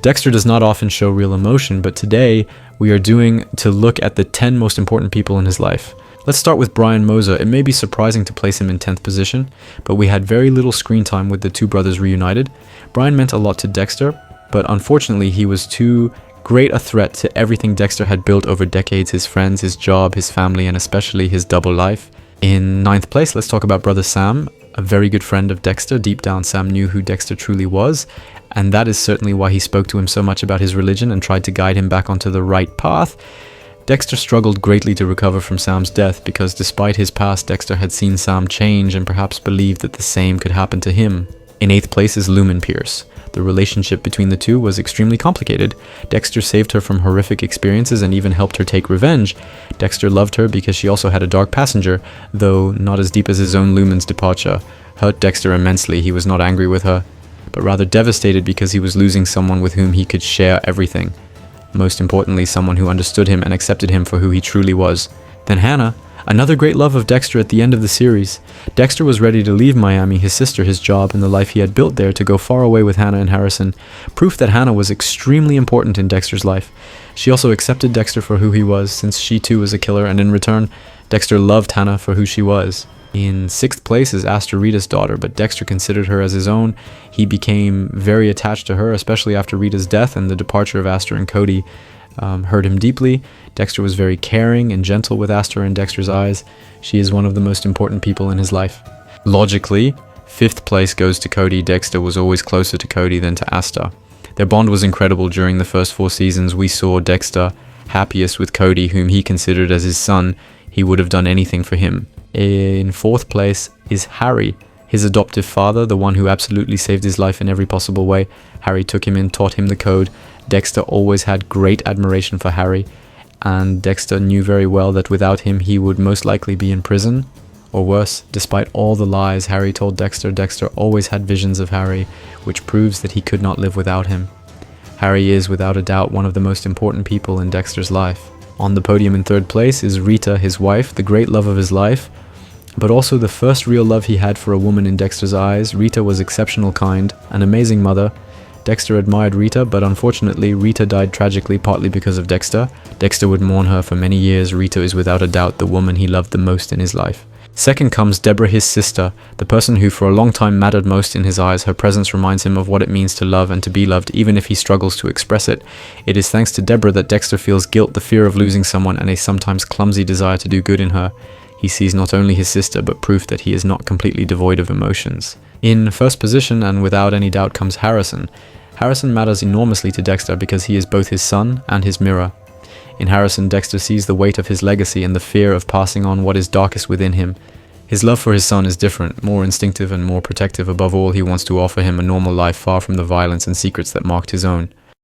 Dexter does not often show real emotion, but today we are doing to look at the 10 most important people in his life. Let's start with Brian Moser. It may be surprising to place him in 10th position, but we had very little screen time with the two brothers reunited. Brian meant a lot to Dexter, but unfortunately he was too great a threat to everything Dexter had built over decades, his friends, his job, his family, and especially his double life. In 9th place, let's talk about brother Sam, a very good friend of Dexter. Deep down, Sam knew who Dexter truly was, and that is certainly why he spoke to him so much about his religion and tried to guide him back onto the right path. Dexter struggled greatly to recover from Sam's death because despite his past, Dexter had seen Sam change and perhaps believed that the same could happen to him. In 8th place is Lumen Pierce. The relationship between the two was extremely complicated. Dexter saved her from horrific experiences and even helped her take revenge. Dexter loved her because she also had a dark passenger, though not as deep as his own Lumen's departure. Hurt Dexter immensely. He was not angry with her, but rather devastated because he was losing someone with whom he could share everything. Most importantly, someone who understood him and accepted him for who he truly was. Then Hannah, another great love of Dexter at the end of the series. Dexter was ready to leave Miami, his sister, his job, and the life he had built there to go far away with Hannah and Harrison. Proof that Hannah was extremely important in Dexter's life. She also accepted Dexter for who he was, since she too was a killer, and in return, Dexter loved Hannah for who she was. In 6th place is Aster Rita's daughter, but Dexter considered her as his own. He became very attached to her, especially after Rita's death, and the departure of Aster and Cody hurt him deeply. Dexter was very caring and gentle with Aster in Dexter's eyes. She is one of the most important people in his life. Logically, 5th place goes to Cody. Dexter was always closer to Cody than to Aster. Their bond was incredible during the first 4 seasons. We saw Dexter happiest with Cody, whom he considered as his son. He would have done anything for him. In 4th place is Harry, his adoptive father, the one who absolutely saved his life in every possible way. Harry took him in, taught him the code. Dexter always had great admiration for Harry, and Dexter knew very well that without him he would most likely be in prison, or worse. Despite all the lies Harry told Dexter, Dexter always had visions of Harry, which proves that he could not live without him. Harry is without a doubt one of the most important people in Dexter's life. On the podium in 3rd place is Rita, his wife, the great love of his life, but also the first real love he had for a woman in Dexter's eyes. Rita was exceptional kind, an amazing mother. Dexter admired Rita, but unfortunately Rita died tragically, partly because of Dexter. Dexter would mourn her for many years. Rita is without a doubt the woman he loved the most in his life. Second comes Deborah, his sister, the person who for a long time mattered most in his eyes. Her presence reminds him of what it means to love and to be loved, even if he struggles to express it. It is thanks to Deborah that Dexter feels guilt, the fear of losing someone, and a sometimes clumsy desire to do good in her. He sees not only his sister, but proof that he is not completely devoid of emotions. In first position, and without any doubt, comes Harrison. Harrison matters enormously to Dexter because he is both his son and his mirror. In Harrison, Dexter sees the weight of his legacy and the fear of passing on what is darkest within him. His love for his son is different, more instinctive and more protective. Above all, he wants to offer him a normal life far from the violence and secrets that marked his own.